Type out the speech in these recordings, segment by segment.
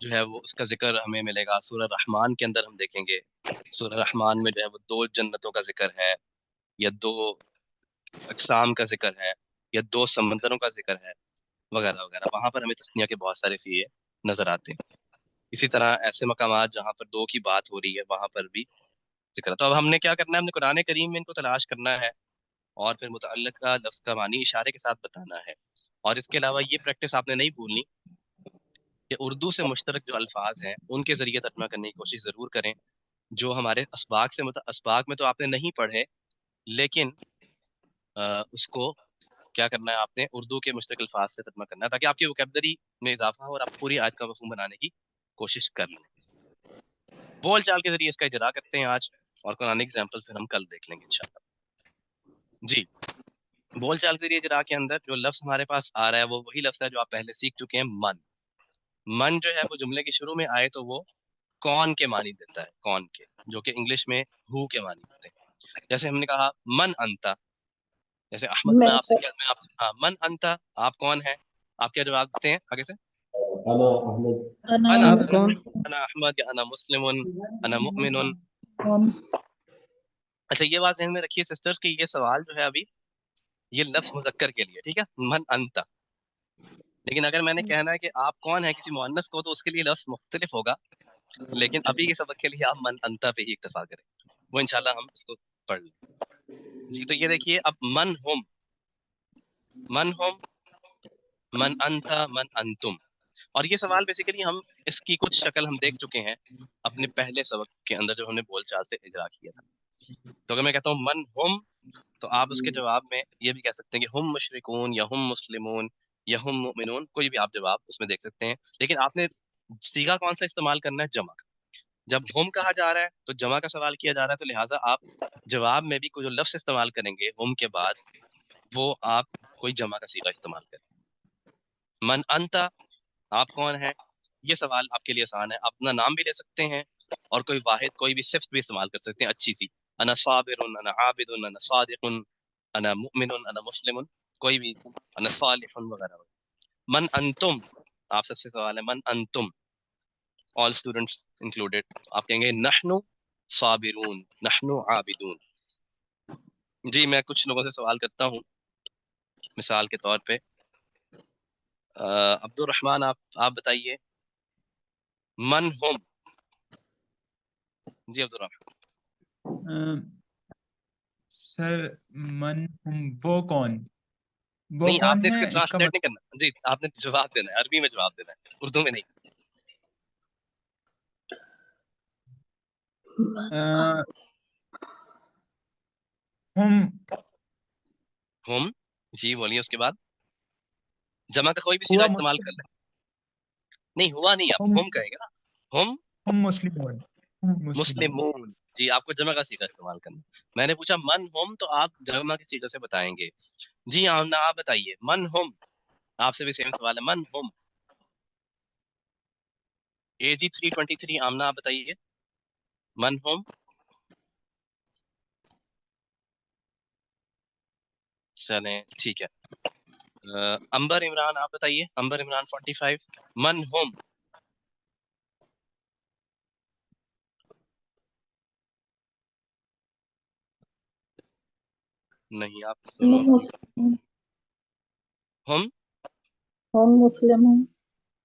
جو ہے وہ اس کا ذکر ہمیں ملے گا سورہ رحمان کے اندر. ہم دیکھیں گے سورہ رحمان میں جو ہے وہ 2 جنتوں کا ذکر ہے یا 2 اقسام کا ذکر ہے یا 2 سمندروں کا ذکر ہے وغیرہ وغیرہ. وہاں پر ہمیں تثنیہ کے بہت سارے سیے نظر آتے ہیں. اسی طرح ایسے مقامات جہاں پر 2 کی بات ہو رہی ہے وہاں پر بھی ذکر ہے. تو اب ہم نے کیا کرنا ہے, ہم نے قرآن کریم میں ان کو تلاش کرنا ہے اور پھر متعلقہ لفظ کا معنی اشارے کے ساتھ بتانا ہے. اور اس کے علاوہ یہ پریکٹس آپ نے نہیں بھولنی کہ اردو سے مشترک جو الفاظ ہیں ان کے ذریعے ترجمہ کرنے کی کوشش ضرور کریں. جو ہمارے اسباق سے اسباق میں تو آپ نے نہیں پڑھے, لیکن اس کو کیا کرنا ہے, آپ نے اردو کے مشترک الفاظ سے ترجمہ کرنا ہے تاکہ آپ کی ووکیبلری میں اضافہ ہو اور آپ پوری آیت کا مفہوم بنانے کی کوشش کر لیں. بول چال کے ذریعے اس کا اجرا کرتے ہیں آج, اور قرآن ایگزامپل پھر ہم کل دیکھ لیں گے انشاءاللہ. جی, بول چال کے ذریعے اجرا کے اندر جو لفظ ہمارے پاس آ رہا ہے وہ وہی لفظ ہے جو آپ پہلے سیکھ چکے ہیں, من. من جو ہے وہ جملے کے شروع میں آئے تو وہ کون کے معنی دیتا ہے, کون کے, جو کہ انگلش میں ہو کے معنی ہوتے ہیں. جیسے ہم نے کہا من انتا, جیسے احمد میں آپ سے ہاں من انتا, آپ کون ہیں, آپ کیا جواب دیتے ہیں آگے سے؟ انا احمد. انا آپ کون؟ انا احمد یا انا مسلم انا مؤمن. کون؟ اچھا یہ بات ذہن میں رکھیے سسٹرز کہ یہ سوال جو ہے ابھی یہ لفظ مذکر کے لیے, ٹھیک ہے, من انتا. لیکن اگر میں نے کہنا ہے کہ آپ کون ہیں کسی مؤنث کو تو اس کے لیے لفظ مختلف ہوگا, لیکن ابھی کے سبق کے لیے آپ من انتا پہ ہی اکتفا کریں, وہ انشاءاللہ ہم اس کو پڑھ لیں. جی تو یہ دیکھیے اب من ہم, من ہم, من انتا, من انتم. اور یہ سوال بیسیکلی ہم اس کی کچھ شکل ہم دیکھ چکے ہیں اپنے پہلے سبق کے اندر جو ہم نے بول چال سے اجرا کیا تھا. تو اگر میں کہتا ہوں من ہم, تو آپ اس کے جواب میں یہ بھی کہہ سکتے ہیں کہ ہم مشرکون یا ہم مسلمون یا ہم مؤمنون, کوئی بھی آپ جواب اس میں دیکھ سکتے ہیں. لیکن آپ نے صیغہ کون سا استعمال کرنا ہے, جمع کا. جب ہم کہا جا رہا ہے تو جمع کا سوال کیا جا رہا ہے, تو لہٰذا آپ جواب میں بھی کوئی جو لفظ استعمال کریں گے ہم کے بعد وہ آپ کوئی جمع کا صیغہ استعمال کریں. من انتا, آپ کون ہیں, یہ سوال آپ کے لیے آسان ہے. آپ اپنا نام بھی لے سکتے ہیں اور کوئی واحد کوئی بھی صفت بھی استعمال کر سکتے ہیں اچھی سی, انا صابر, انا عابد, انا صادق, انا مؤمن, انا مسلم, کوئی بھی, انا صالح وغیرہ. من انتم, آپ سب سے سوال ہے من انتم, all students included. آپ کہیں گے نحنو صابرون, نحنو عابدون. جی میں کچھ لوگوں سے سوال کرتا ہوں, مثال کے طور پہ عبد الرحمن, آپ بتائیے من ہم. جی عبد الرحمن. سر من ہم وہ کون, وہ نہیں, آپ کون نے اس ہے کا اس کا ٹرانسلیٹ نہیں کرنا, جی آپ نے جواب دینا ہے, عربی میں جواب دینا ہے, اردو میں نہیں. ہم, جی بولیے. اس کے بعد جمع کا کوئی بھی صیغہ استعمال کر لیں. نہیں ہوا نہیں, آپ ہم کہیں گے نا, ہم مسلمون, مسلمون. جی آپ کو جمع کا صیغہ استعمال کرنا. میں نے پوچھا من ہم, تو آپ جمع کے صیغے سے بتائیں گے. جی آمنہ آپ بتائیے من ہم, آپ سے بھی سیم سوال ہے, من ہم. AG 323 آمنہ آپ بتائیے من ہم. چلیں ٹھیک ہے. امبر عمران آپ بتائیے, امبر عمران 45 من ہم. نہیں آپ ہم مسلمون. هم ہم مسلم,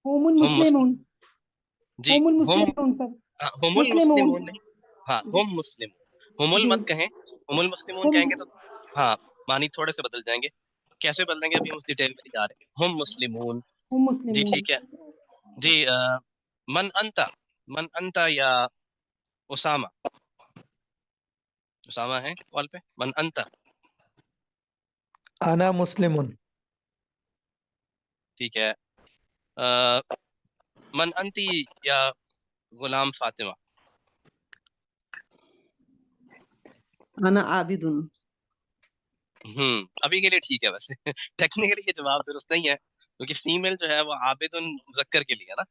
المسلمون. جی هم ہم المسلمون سر. ہم المسلمون نہیں, ہاں ہم مسلم. ہم مت کہیں, ہم المسلمون کہیں گے تو ہاں معنی تھوڑے سے بدل جائیں گے. کیسے بدلیں گے ابھی ہم اس ڈیٹیل میں نہیں جا رہے. ہم مسلمون. هم جی مسلمون. ٹھیک ہے. جی من انتا, من انتا یا اسامہ, اسامہ ہیں کال پہ, من انتا. انا مسلمون. ٹھیک ہے. من انتی یا غلام فاطمہ. انا عابد. ابھی کے لیے ٹھیک ہے. ویسے ٹیکنیکلی یہ جواب درست نہیں ہے کیونکہ فیمیل جو ہے وہ عابد مذکر کے لیے ہے نا,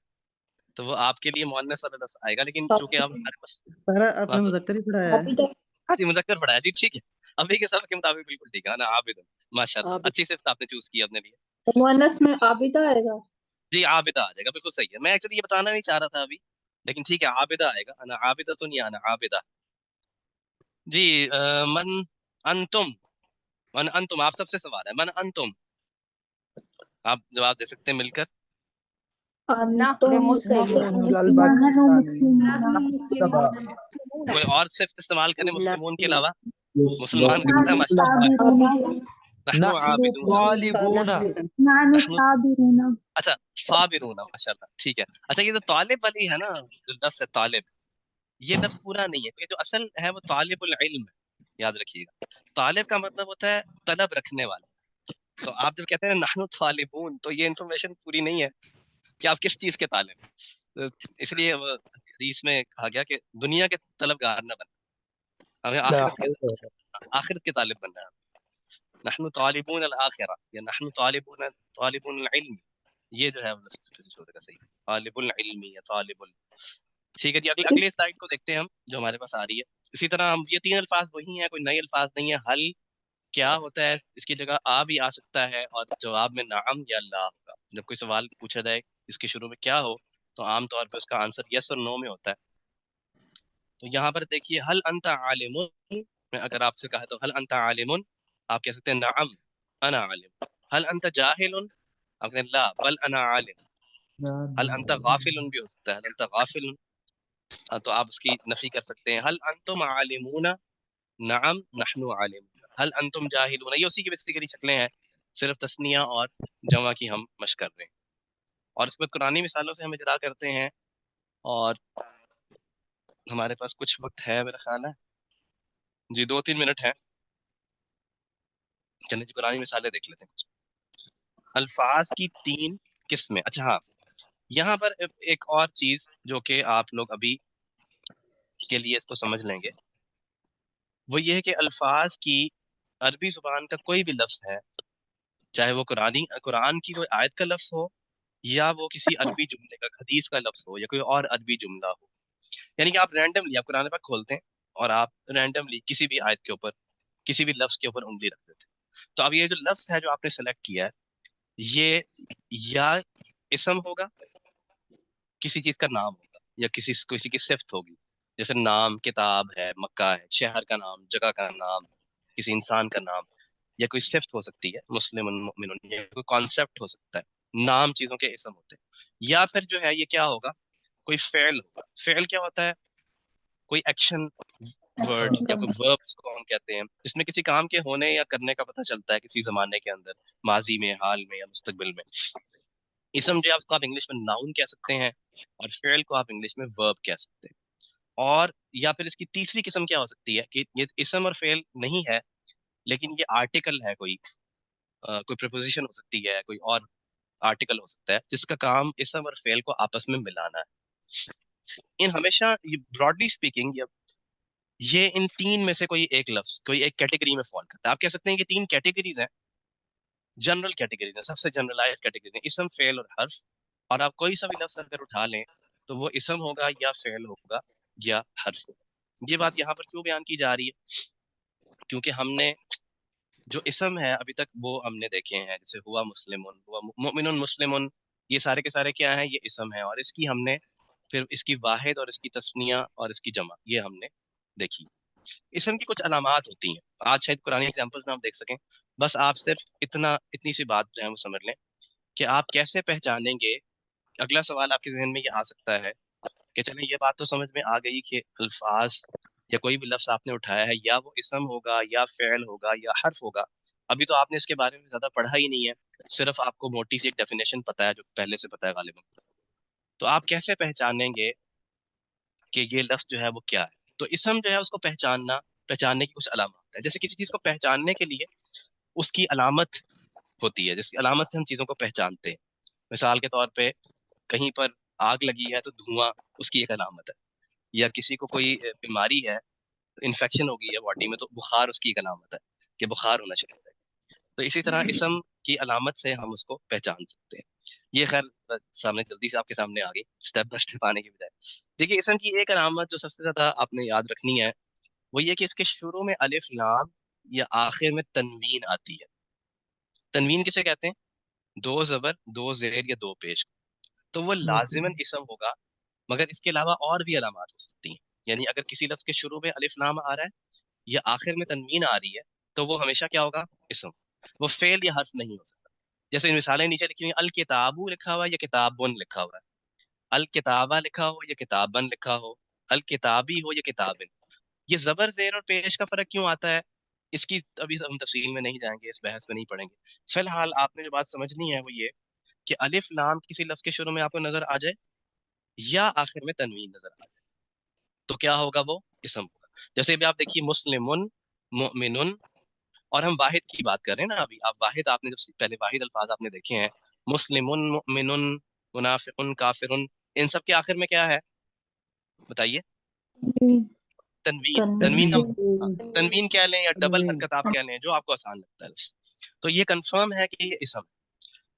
تو وہ آپ کے لیے مؤنث والا لفظ آئے گا. لیکن چونکہ اب ہمارے پاس سارا آپ نے مذکر ہی پڑھایا ہے. ہاں جی مذکر پڑھا ہے, جی ٹھیک ہے. ابھی کے سبق کے مطابق بالکل ٹھیک ہے نا, عابد. ماشاء اللہ, اچھی صفت آپ نے چوز کی اپنے لیے. مؤنث میں عابدہ آئے گا. جی عابدہ آ جائے گا، بالکل صحیح ہے. میں ایکچولی یہ بتانا نہیں چاہ رہا تھا ابھی، لیکن ٹھیک ہے عابدہ آئے گا. انا عابدۃ یا انا عابدہ. جی من انتم، من انتم آپ سب سے سوال ہے. من انتم، آپ جواب دے سکتے ہیں مل کر. نحن مسلمون. نحن مسلمون. کوئی اور صفت استعمال کریں مسلمون کے علاوہ. مسلمان کا مسلمان کتنا نحن ماشاء اللہ. صابرون. نحن عابدون. طالبون. نحن نحن صابرون. اچھا صابرون ماشاء اللہ ٹھیک ہے. اچھا یہ تو طالب والی ہے نا جو لفظ ہے طالب، یہ لفظ پورا نہیں ہے. جو اصل ہے وہ طالب العلم ہے، یاد رکھیے گا. طالب کا مطلب ہوتا ہے طلب رکھنے والا. تو آپ جب کہتے ہیں نحن طالبون تو یہ انفارمیشن پوری نہیں ہے کہ آپ کس چیز کے طالب ہیں. اس لیے وہ حدیث میں کہا گیا کہ دنیا کے طلبگار نہ بننا، ہمیں لا آخرت کے حول ولا قوة. آخرت کے طالب بننا ہے. نحن طالبون الآخرہ یا نحن طالبون العلم، یہ جو ہے وہ چھوٹے کا صحیح طالب العلم یا طالب ٹھیک ہے جی. اگلی سلائڈ کو دیکھتے ہیں ہم جو ہمارے پاس آ رہی ہے. اسی طرح ہم یہ تین الفاظ وہی ہیں، کوئی نئے الفاظ نہیں ہے. حل کیا ہوتا ہے اس کی جگہ آ بھی آ سکتا ہے، اور جواب میں نعم یا لا ہوگا. جب کوئی سوال پوچھا جائے اس کے شروع میں کیا ہو تو عام طور پہ اس کا آنسر یس اور نو میں ہوتا ہے. تو یہاں پر دیکھیے حل انت عالم، میں اگر آپ سے کہا تو حل انت عالم، آپ کہہ سکتے ہیں نعم انا عالم. حل انت جاہل، آپ کہتے ہیں لا بل انا عالم. حل انت غافل بھی ہو سکتا ہے، حل انت غافل، تو آپ اس کی نفی کر سکتے ہیں. حل انتم عالمون، نعم نحن عالم. حل انتم جاہلون، یہ اسی کی بیسیکلی شکلیں ہیں، صرف تثنیہ اور جمع کی ہم مشق کر رہے ہیں. اور اس میں قرآنی مثالوں سے ہم اجرا کرتے ہیں. اور ہمارے پاس کچھ وقت ہے میرا خیال ہے، جی 2-3 منٹ ہیں. چلیں جی قرآنی مثالیں دیکھ لیتے ہیں. الفاظ کی 3 قسمیں. اچھا ہاں، یہاں پر ایک اور چیز جو کہ آپ لوگ ابھی کے لیے اس کو سمجھ لیں گے، وہ یہ ہے کہ الفاظ کی عربی زبان کا کوئی بھی لفظ ہے، چاہے وہ قرآن کی کوئی آیت کا لفظ ہو، یا وہ کسی عربی جملے کا حدیث کا لفظ ہو، یا کوئی اور عربی جملہ ہو. یعنی کہ آپ رینڈملی آپ قرآن پاک کھولتے ہیں اور آپ رینڈملی کسی بھی آیت کے اوپر کسی بھی لفظ کے اوپر انگلی رکھ دیتے ہیں. تو اب یہ جو لفظ ہے جو آپ نے سلیکٹ کیا ہے، یہ یا اسم ہوگا، کسی چیز کا نام ہوگا، یا کسی کی صفت ہوگی. جیسے نام کتاب ہے، مکہ ہے، شہر کا نام، جگہ کا نام، کسی انسان کا نام، یا کوئی صفت ہو سکتی ہے مسلم مؤمن، یا کوئی کانسیپٹ ہو سکتا ہے. نام چیزوں کے اسم ہوتے ہیں. یا پھر جو ہے یہ کیا ہوگا، کوئی فعل ہوگا. فعل کیا ہوتا ہے، کوئی ایکشن ورڈ یا کوئی وربس کو ہم کہتے ہیں، جس میں کسی کام کے ہونے یا کرنے کا پتہ چلتا ہے کسی زمانے کے اندر، ماضی میں، حال میں، یا مستقبل میں. اسم جو ہے اس کو آپ انگلش میں ناؤن کہہ سکتے ہیں، اور فعل کو آپ انگلش میں ورب کہہ سکتے ہیں. اور یا پھر اس کی تیسری قسم کیا ہو سکتی ہے کہ یہ اسم اور فعل نہیں ہے، لیکن یہ آرٹیکل ہے، کوئی پریپوزیشن ہو سکتی ہے، کوئی اور آرٹیکل ہو سکتا ہے جس کا کام اسم اور فعل کو آپس میں ملانا ہے. ان ہمیشہ براڈلی اسپیکنگ یہ ان 3 میں سے کوئی ایک لفظ کوئی ایک کیٹیگری میں فال کرتا ہے. آپ کہہ سکتے ہیں کہ 3 کیٹیگریز ہیں، جنرل کیٹیگریز ہیں، سب سے جنرلائز کیٹیگریز ہیں، اسم فعل اور حرف. اور آپ کوئی سا بھی لفظ اگر اٹھا لیں تو وہ اسم ہوگا یا فعل ہوگا یا حرف ہوگا. یہ بات یہاں پر کیوں بیان کی جا رہی ہے، کیونکہ ہم نے جو اسم ہے ابھی تک وہ ہم نے دیکھے ہیں، جیسے ہوا مسلم، ہوا مؤمن مسلم، یہ سارے کے سارے کیا ہیں، یہ اسم ہے. اور اس کی ہم نے پھر اس کی واحد اور اس کی تثنیہ اور اس کی جمع یہ ہم نے دیکھی. اسم کی کچھ علامات ہوتی ہیں، آج شاید قرآن ایگزامپلس نہ ہم دیکھ سکیں، بس آپ صرف اتنی سی بات جو ہے وہ سمجھ لیں کہ آپ کیسے پہچانیں گے. اگلا سوال آپ کے ذہن میں یہ آ سکتا ہے کہ چلیں یہ بات تو سمجھ میں آ گئی کہ الفاظ یا کوئی بھی لفظ آپ نے اٹھایا ہے یا وہ اسم ہوگا یا فعل ہوگا یا حرف ہوگا. ابھی تو آپ نے اس کے بارے میں زیادہ پڑھا ہی نہیں ہے، صرف آپ کو موٹی سی ایک ڈیفینیشن پتہ ہے جو پہلے سے پتہ ہے غالباً. تو آپ کیسے پہچانیں گے کہ یہ لفظ جو ہے وہ کیا ہے. تو اسم جو ہے اس کو پہچاننے کی کچھ علامات ہے. جیسے کسی چیز کو پہچاننے کے لیے اس کی علامت ہوتی ہے، جس کی علامت سے ہم چیزوں کو پہچانتے ہیں. مثال کے طور پہ کہیں پر آگ لگی ہے تو دھواں اس کی ایک علامت ہے، یا کسی کو کوئی بیماری ہے، انفیکشن ہو گئی ہے باڈی میں تو بخار اس کی ایک علامت ہے کہ بخار ہونا شروع ہو جائے. تو اسی طرح اسم کی علامت سے ہم اس کو پہچان سکتے ہیں. یہ خیر سامنے جلدی سے آپ کے سامنے آ گئی اسٹیپ بائی اسٹیپ آنے کی بجائے. دیکھیے اسم کی ایک علامت جو سب سے زیادہ آپ نے یاد رکھنی ہے وہ یہ کہ اس کے شروع میں الف لام یا آخر میں تنوین آتی ہے. تنوین کسے کہتے ہیں، 2 زبر 2 زیر یا 2 پیش. تو وہ لازماً اسم ہوگا، مگر اس کے علاوہ اور بھی علامات ہو سکتی ہیں. یعنی اگر کسی لفظ کے شروع میں الف لام آ رہا ہے یا آخر میں تنوین آ رہی ہے تو وہ ہمیشہ کیا ہوگا؟ اسم. وہ فعل یا حرف نہیں ہو سکتا. جیسے مثالیں نیچے لکھی ہوئی ہیں، الکتابو لکھا ہوا ہے یا کتابن لکھا ہوا ہے، الکتابہ لکھا ہو یا کتابن لکھا ہو، الکتابی ہو یا کتابن. یہ زبر زیر اور پیش کا فرق کیوں آتا ہے؟ اس کی ابھی ہم تفصیل میں نہیں جائیں گے، اس بحث میں نہیں پڑھیں گے. فی الحال آپ نے جو بات سمجھنی ہے وہ یہ کہ الف لام کسی لفظ کے شروع میں آپ کو نظر آ جائے یا آخر میں تنوین نظر آ جائے تو کیا ہوگا؟ وہ اسم ہوگا. جیسے ابھی آپ دیکھیے مسلمن، مؤمنن، اور ہم واحد کی بات کر رہے ہیں نا. ابھی آپ واحد، آپ نے جب پہلے واحد الفاظ آپ نے دیکھے ہیں، مسلمن، مؤمنن، منافقن، کافرن، ان سب کے آخر میں کیا ہے بتائیے؟ تنوین. تنوین کا تنوین کہہ لیں یا ڈبل تنوین. حرکت آپ کہہ لیں، جو آپ کو آسان لگتا ہے. تو یہ کنفرم ہے کہ یہ اسم ہے.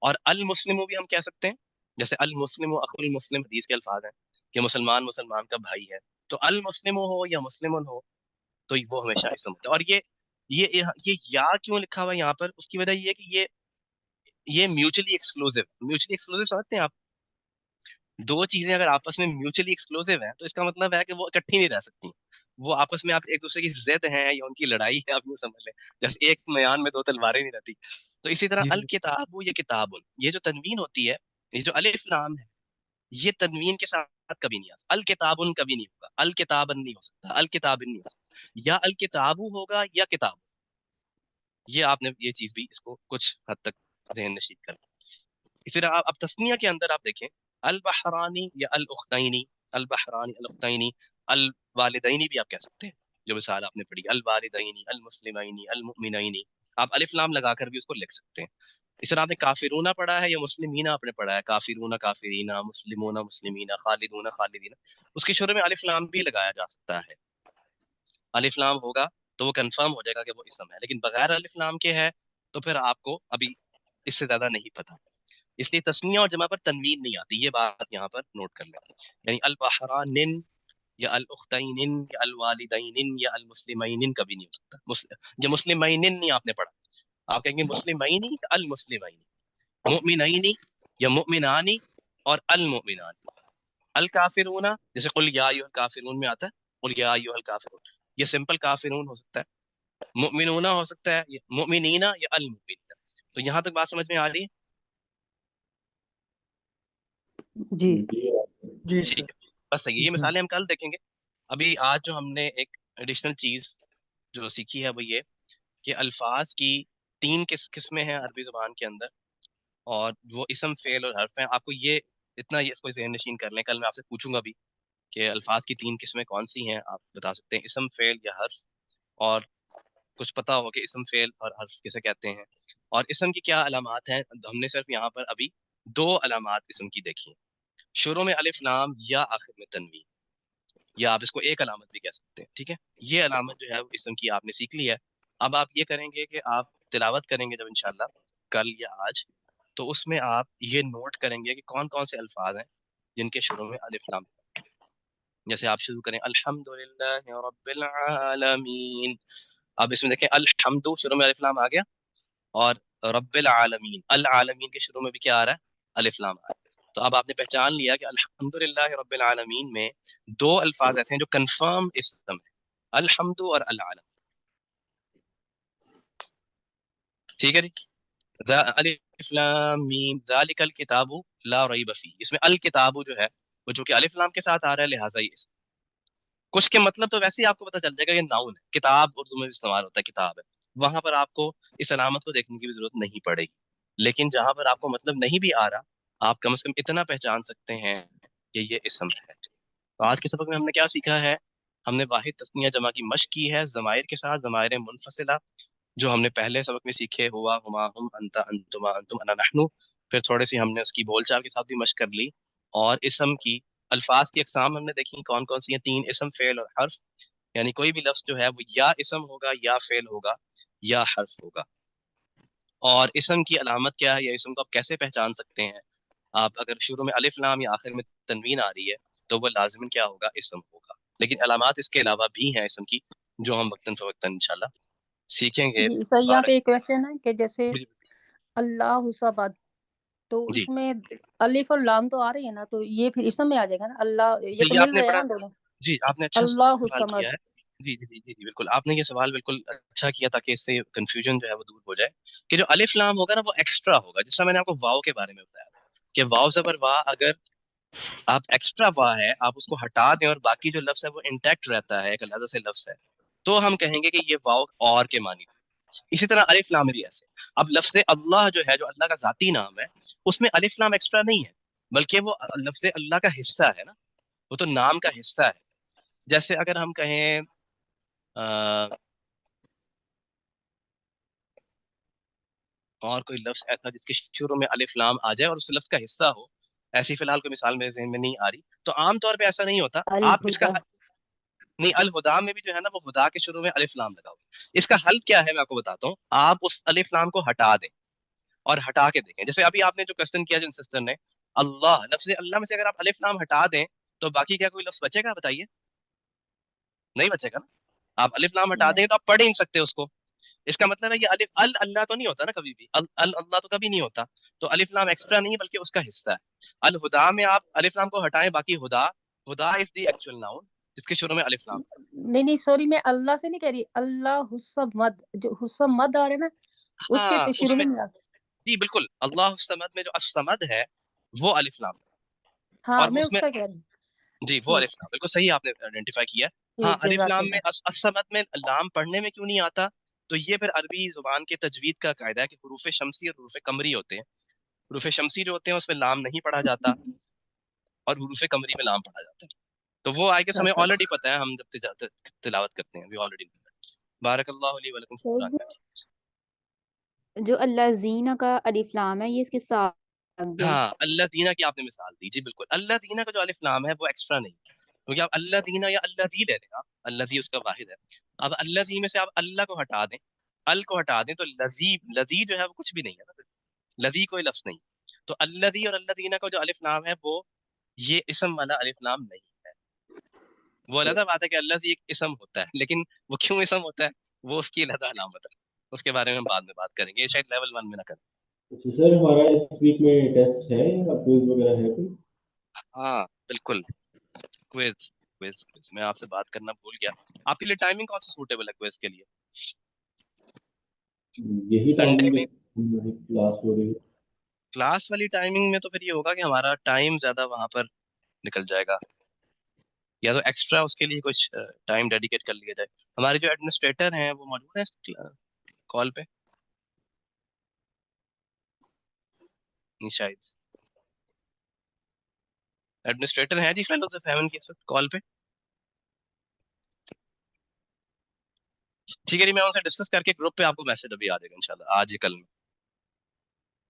اور المسلم بھی ہم کہہ سکتے ہیں، جیسے المسلم اخو المسلم حدیث کے الفاظ ہیں کہ مسلمان مسلمان کا بھائی ہے. تو المسلم ہو یا مسلمن ہو تو وہ ہمیشہ اسم ہوتا ہے. اور یہ یا کیوں لکھا ہوا ہے یہاں پر؟ اس کی وجہ یہ ہے کہ یہ میوچلی ایکسکلوسیو. میوچلی ایکسکلوسیو سمجھتے ہیں آپ؟ دو چیزیں اگر آپس میں میوچلی ایکسکلوسیو ہیں تو اس کا مطلب ہے کہ وہ اکٹھی نہیں رہ سکتی. وہ آپس میں آپ ایک دوسرے کی ضد ہیں یا ان کی لڑائی ہے، آپ یوں سمجھ لیں، جیسے ایک میان میں دو تلواریں نہیں رہتی. تو اسی طرح جی الکتاب یا کتاب، یہ جو تنوین ہوتی ہے، یہ جو الف لام ہے، یہ تنوین کے ساتھ کبھی نہیں آتا. الکتابن کبھی نہیں ہوگا، الکتابن نہیں ہو سکتا، الکتابن نہیں ہو سکتا. یا الکتابو ہوگا یا کتاب. یہ آپ نے یہ چیز بھی اس کو کچھ حد تک ذہن نشین کر. اسی طرح اب تسنیہ کے اندر آپ دیکھیں، البحرانی یا الاختینی، البحرانی، الاختینی، الوالدینی بھی آپ کہہ سکتے ہیں. جو مثال آپ نے پڑھی، الوالدینی، المسلمینی، المؤمنینی، آپ الف لام لگا کر بھی اس کو لکھ سکتے ہیں. اس طرح آپ نے کافرونہ پڑھا ہے یا مسلمینہ آپ نے پڑھا ہے، کافرونہ، کافرینہ، مسلمون، مسلمینہ، خالدون، خالدینہ، اس کے شروع میں الف لام بھی لگایا جا سکتا ہے. الف لام ہوگا تو وہ کنفرم ہو جائے گا کہ وہ اسم ہے. لیکن بغیر الف لام کے ہے تو پھر آپ کو ابھی اس سے زیادہ نہیں پتا. اس لیے تسنیہ اور جمع پر تنوین نہیں آتی، یہ بات یہاں پر نوٹ کر لیں. یعنی البحران یا الاختین یا الوالدین یا المسلمین کبھی نہیں ہو سکتا. یہ مسلمین نہیں آپ نے پڑھا، آپ کہیں گے مسلمین یا المسلمین، مؤمنین یا مؤمنانی اور المؤمنان. الکافرون جیسے قل یا ایھا الکافرون میں آتا ہے، قل یا ایھا الکافرون، یہ سمپل کافرون ہو سکتا ہے، مؤمنون ہو سکتا ہے، مؤمنین یا المؤمنین. تو یہاں تک بات سمجھ میں آ رہی ہے؟ جی جی ٹھیک ہے، بس صحیح ہے. یہ مثالیں ہم کل دیکھیں گے. ابھی آج جو ہم نے ایک ایڈیشنل چیز جو سیکھی ہے وہ یہ کہ الفاظ کی 3 قسمیں ہیں عربی زبان کے اندر، اور وہ اسم، فعل اور حرف ہیں. آپ کو یہ اتنا اس کو ذہن نشین کر لیں. کل میں آپ سے پوچھوں گا بھی کہ الفاظ کی 3 قسمیں کون سی ہیں، آپ بتا سکتے ہیں، اسم، فعل یا حرف. اور کچھ پتا ہو کہ اسم، فعل اور حرف کسے کہتے ہیں، اور اسم کی کیا علامات ہیں. ہم نے صرف یہاں پر ابھی 2 علامات اسم کی دیکھی ہیں، شروع میں الف لام یا آخر میں تنوین، یا آپ اس کو ایک علامت بھی کہہ سکتے ہیں. ٹھیک ہے، یہ علامت جو ہے وہ اسم کی آپ نے سیکھ لی ہے. اب آپ یہ کریں گے کہ آپ تلاوت کریں گے جب انشاءاللہ کل یا آج، تو اس میں آپ یہ نوٹ کریں گے کہ کون کون سے الفاظ ہیں جن کے شروع میں الف لام. جیسے آپ شروع کریں الحمدللہ رب العالمین، اب اس میں دیکھیں الحمد شروع میں الف لام آ گیا، اور رب العالمین، العالمین کے شروع میں بھی کیا آ رہا ہے؟ الف لام آ رہا ہے. تو اب آپ نے پہچان لیا کہ الحمدللہ رب العالمین میں 2 الفاظ ایسے ہیں جو کنفرم اسم ہے، الحمد اور العالم. ٹھیک ہے جی. الف لام میم ذالک الکتاب لا ریب فیہ، اس میں الکتاب جو ہے وہ چونکہ الف لام کے ساتھ آ رہا ہے لہٰذا یہ اسم. کچھ کے مطلب تو ویسے ہی آپ کو پتہ چل جائے گا، یہ ناؤن ہے. کتاب اردو میں استعمال ہوتا ہے، کتاب ہے، وہاں پر آپ کو اس علامت کو دیکھنے کی بھی ضرورت نہیں پڑے گی. لیکن جہاں پر آپ کو مطلب نہیں بھی آ رہا، آپ کم از کم اتنا پہچان سکتے ہیں کہ یہ اسم ہے. تو آج کے سبق میں ہم نے کیا سیکھا ہے؟ ہم نے واحد تثنیہ جمع کی مشق کی ہے ضمائر کے ساتھ، ضمائر منفصلہ جو ہم نے پہلے سبق میں سیکھے، ہوا، ہما، ہم، انت، انتما، انتم، انا، نحنو. پھر تھوڑے سی ہم نے اس کی بول چال کے ساتھ بھی مشق کر لی. اور اسم کی الفاظ کی اقسام ہم نے دیکھی کون کون سی ہیں، 3: اسم، فعل اور حرف. یعنی کوئی بھی لفظ جو ہے وہ یا اسم ہوگا یا فعل ہوگا یا حرف ہوگا. اور اسم کی علامت کیا ہے یا اسم کو آپ کیسے پہچان سکتے ہیں؟ آپ اگر شروع میں الف لام یا آخر میں تنوین آ رہی ہے تو وہ لازماً کیا ہوگا؟ اسم ہوگا. لیکن علامات اس کے علاوہ بھی ہیں اسم کی جو ہم وقتاً فوقتاً انشاءاللہ سیکھیں گے. جی سر، یہاں پہ ایک کوشچن ہے کہ جیسے بارک اللہ صمد، تو جی اس میں الف اور لام تو آ رہی ہے نا، تو یہ پھر اسم میں آ جائے گا نا، اللہ یہ تو تو یہ مل آپ نے رہے ہیں بڑا، نا دونوں. جی آپ نے اچھا اللہ سوال کیا الصمد. ہے. جی جی جی جی جی بالکل آپ نے یہ سوال بالکل اچھا کیا تاکہ اس سے کنفیوژن جو ہے وہ دور ہو جائے کہ جو الف لام ہوگا نا وہ ایکسٹرا ہوگا. جس طرح میں نے آپ کو واو کے بارے میں بتایا تھا کہ واو زبر وا، اگر آپ ایکسٹرا وا ہے آپ اس کو ہٹا دیں اور باقی جو لفظ ہے وہ انٹیکٹ رہتا ہے، ایک علیحدہ سے لفظ ہے، تو ہم کہیں گے کہ یہ واو اور کے معنی تھے. اسی طرح الف لام بھی ایسے. اب لفظ اللہ جو ہے، جو اللہ کا ذاتی نام ہے، اس میں الف لام ایکسٹرا نہیں ہے بلکہ وہ لفظ اللہ کا حصہ ہے نا، وہ تو نام کا حصہ ہے. جیسے اگر ہم کہیں اور کوئی لفظ ایسا جس کے شروع میں الف لام آ جائے اور اس لفظ کا حصہ ہو، ایسی فی الحال کوئی مثال میرے ذہن میں نہیں آ رہی، تو عام طور پہ ایسا نہیں ہوتا. آپ اس کا الہدا. نہیں، الہدا میں بھی جو ہے نا وہ ہدا کے شروع میں الف لام لگا ہوا. اس کا حل کیا ہے میں آپ کو بتاتا ہوں. آپ اس الف لام کو ہٹا دیں اور ہٹا کے دیکھیں. جیسے ابھی آپ نے جو کوسچن کیا جن سسٹر نے، اللہ، لفظ اللہ میں سے اگر آپ الف لام ہٹا دیں تو باقی کیا کوئی لفظ بچے گا؟ بتائیے. نہیں بچے گا نا. آپ الف لام ہٹا دیں تو آپ پڑھ ہی نہیں سکتے اس کو. اس کا مطلب ہے یہ الف اللہ تو نہیں ہوتا نا کبھی بھی، اللہ تو کبھی نہیں ہوتا. تو الف لام ایکسٹرا نہیں ہے بلکہ اس کا حصہ ہے. الہدا میں آپ الف لام کو ہٹائیں، باقی ہدا، ہدا از دی ایکچوئل ناؤن جس کے شروع میں الف لام. نہیں نہیں سوری، میں اللہ سے نہیں کہہ رہی، اللہ الصمد، جو الصمد آ رہا ہے نا اس کے ہاں اس شروع میں میں ملا. جی بالکل اللہ الصمد میں جو الصمد ہے وہ الف لام ہے. ہاں اور میں اس اس میں کا کہہ رہی ہوں. جی وہ ٹھیک الف لام بالکل صحیح آپ نے آئیڈینٹیفائی کیا ہے. ہاں ٹھیک، الف جزاک لام میں اللہ. الصمد میں لام پڑھنے میں کیوں نہیں آتا؟ تو یہ پھر عربی زبان کے تجوید کا قاعدہ ہے کہ حروف شمسی اور حروف قمری ہوتے ہیں. حروف شمسی جو ہوتے ہیں اس میں لام نہیں پڑھا جاتا اور حروف قمری میں لام پڑھا جاتا ہے. تو وہ آئی گیس ہمیں آلریڈی پتہ ہے، ہم جب تلاوت کرتے ہیں بھی آلریڈی. بارک اللہ علی ولکم فی القرآن الحکیم. جو اللہ زینہ کا الف لام ہے یہ اس کے ساتھ لگ گیا. ہاں اللہ دینا کی آپ نے مثال دی. جی بالکل اللہ دینا کا جو الف لام ہے وہ ایکسٹرا نہیں ہے، کیونکہ آپ اللہ دینا یا اللہ دی لے لیں. آپ اللہ دی اس کا واحد ہے. اب اللہ دی میں سے آپ اللہ کو ہٹا دیں، ال کو ہٹا دیں تو لذی، لذی جو ہے وہ کچھ بھی نہیں ہے نا، لذی کوئی لفظ نہیں. تو اللہ دی اور اللہ دینا کا جو الف لام ہے وہ یہ اسم والا الف لام نہیں ہے. وہ علیحدہ بات ہے کہ اللہ دی ایک اسم ہوتا ہے، لیکن وہ کیوں اسم ہوتا ہے وہ اس کی علیحدہ علامت ہے، اس کے بارے میں ہم بعد میں بات کریں گے. یہ شاید لیول 1 میں نہ کریں. اچھا سر، ہمارا اس ویک میں ٹیسٹ ہے یا کوئز وغیرہ ہے کوئی؟ ہاں بالکل کوئز. کوئز میں آپ سے بات کرنا بھول گیا. آپ کے لیے ٹائمنگ کون سا سوٹیبل ہے کوئز کے لیے؟ یہی سنڈے ٹائمنگ میں ہماری کلاس ہو رہی ہے. کلاس والی ٹائمنگ میں تو پھر یہ ہوگا کہ ہمارا ٹائم زیادہ وہاں پر نکل جائے گا، یا تو ایکسٹرا اس کے لیے کچھ ٹائم ڈیڈیکیٹ کر لیا جائے. ہمارے جو ایڈمنسٹریٹر ہیں وہ موجود ہیں کال پہ؟ نہیں شاید ایڈمنسٹریٹر ہیں جی فیلوز آف ہیون کی اس وقت کال پہ؟ ٹھیک ہے جی، میں ان سے ڈسکس کر کے گروپ پہ آپ کو میسج ابھی آ جائے گا انشاءاللہ آج یا کل میں.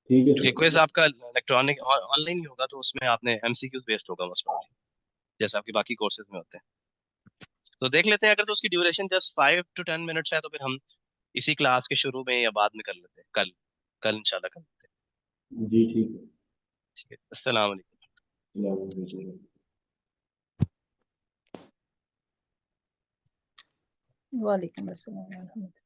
ٹھیک ہے کیونکہ سر. کوئز آپ کا الیکٹرانک آن لائن ہی ہوگا تو اس میں آپ نے ایم سی کیوز بیسڈ ہوگا موسٹ پروبیبلی، جیسے آپ کے باقی کورسز میں ہوتے ہیں. تو دیکھ لیتے ہیں، اگر تو اس کی ڈیوریشن جسٹ 5 to 10 منٹس ہے تو پھر ہم اسی کلاس کے شروع میں یا بعد میں کر لیتے ہیں. کل انشاءاللہ کر لیتے ہیں. جی ٹھیک ہے. ٹھیک ہے، السلام علیکم. السلام علیکم. وعلیکم السلام ورحمۃ اللہ.